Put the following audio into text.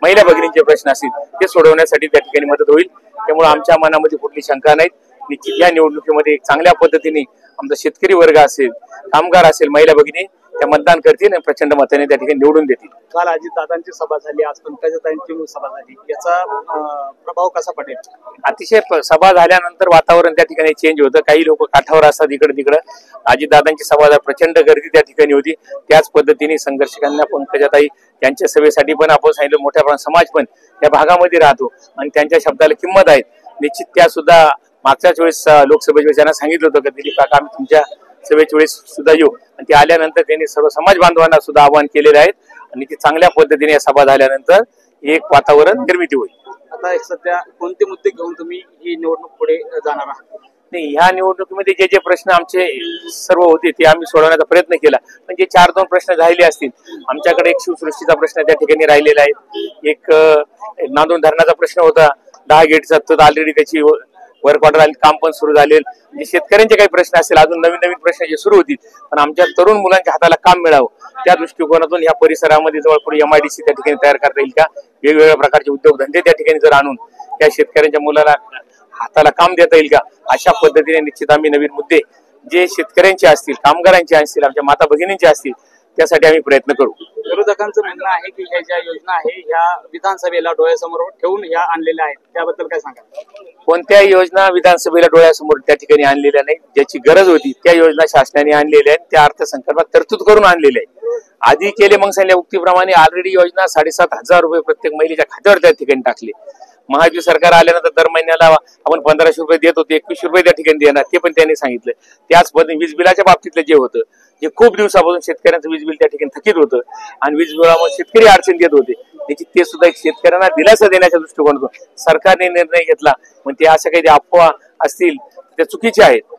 महिला भगिनींचे प्रश्न असतील ते सोडवण्यासाठी त्या ठिकाणी मदत होईल। त्यामुळे आमच्या मनामध्ये कुठली शंका नाही। निश्चित या निवडणुकीमध्ये चांगल्या पद्धतीने आमचा शेतकरी वर्ग असेल, कामगार असेल, महिला भगिनी त्या मतदान करतील आणि प्रचंड मताने त्या ठिकाणी निवडून देतील। काल अजितदादांची सभा झाली, आज पंकजाताईंची सभा झाली, याचा प्रभाव कसा पडेल? अतिशय सभा झाल्यानंतर वातावरण त्या ठिकाणी चेंज होतं। काही लोक काठावर असतात इकडे तिकडे। अजितदादांची सभा प्रचंड गर्दी त्या ठिकाणी होती। त्याच पद्धतीने संघर्षकांना पंकजाताई त्यांच्या सभेसाठी पण आपण सांगितलं मोठ्या प्रमाणात समाज पण त्या भागामध्ये राहतो आणि त्यांच्या शब्दाला किंमत आहे। निश्चित त्या सुद्धा मागच्याच वेळेस लोकसभेच्या वेळेस त्यांना सांगितलं होतं की दिलीप काका आम्ही तुमच्या सभेच्या वेळेस सुद्धा येऊ आणि ते आल्यानंतर त्यांनी सर्व समाज बांधवांना सुद्धा आवाहन केलेलं आहे आणि ती चांगल्या पद्धतीने या सभा झाल्यानंतर एक वातावरण निर्मिती होईल। आता सध्या कोणते मुद्दे घेऊन तुम्ही ही निवडणूक पुढे जाणार आहात? नाही, ह्या निवडणुकीमध्ये जे जे प्रश्न आमचे सर्व होते ते आम्ही सोडवण्याचा प्रयत्न केला। पण जे 4-2 प्रश्न राहिले असतील, आमच्याकडे एक शिवसृष्टीचा प्रश्न त्या ठिकाणी राहिलेला आहे, एक नांदूर धरणाचा प्रश्न होता, 10 गेटचा तर ऑलरेडी त्याची वर्क ऑर्डर आली, काम पण सुरू झाले। म्हणजे शेतकऱ्यांचे काही प्रश्न असतील, अजून नवीन नवीन प्रश्न जे सुरू होतील, पण आमच्या तरुण मुलांच्या हाताला काम मिळावं त्या दृष्टिकोनातून या परिसरामध्ये जवळपास MIDC त्या ठिकाणी तयार करता येईल का, वेगवेगळ्या प्रकारचे उद्योगधंदे त्या ठिकाणी जर आणून त्या शेतकऱ्यांच्या मुलाला हाताला काम देता येईल का, अशा पद्धतीने निश्चित आम्ही नवीन मुद्दे जे शेतकऱ्यांचे असतील, कामगारांचे असतील, आमच्या माता भगिनींचे असतील त्यासाठी आम्ही प्रयत्न करू। विरोधकांचं म्हणणं आहे की ह्या ज्या योजना आहे ह्या विधानसभेला डोळ्यासमोर ठेवून ह्या आणलेल्या आहेत, त्याबद्दल काय सांगाल? कोणत्याही योजना विधानसभेला डोळ्यासमोर त्या ठिकाणी आणलेल्या नाही। ज्याची गरज होती त्या योजना शासनाने आणलेल्या आहेत, त्या अर्थसंकल्पात तरतूद करून आणलेल्या आहेत। आधी केले मग सांगितल्या उक्तीप्रमाणे ऑलरेडी योजना 7,500 रुपये प्रत्येक महिलेच्या खात्यावर त्या ठिकाणी टाकले। महायुती सरकार आल्यानंतर दर महिन्याला आपण 1500 रुपये देत होते, 21 रुपये त्या ठिकाणी देणार ते पण त्यांनी सांगितलं। त्याच पद्धतीने वीज बिलाच्या बाबतीतलं जे होतं, जे खूप दिवसापासून शेतकऱ्यांचं वीज बिल त्या ठिकाणी थकीत होतं आणि वीज बिलामुळे शेतकरी अडचण देत होते, त्याची ते सुद्धा एक शेतकऱ्यांना दिलासा देण्याच्या दृष्टिकोनातून सरकारने निर्णय घेतला। पण ते असं काही अफवा असतील त्या चुकीच्या आहेत।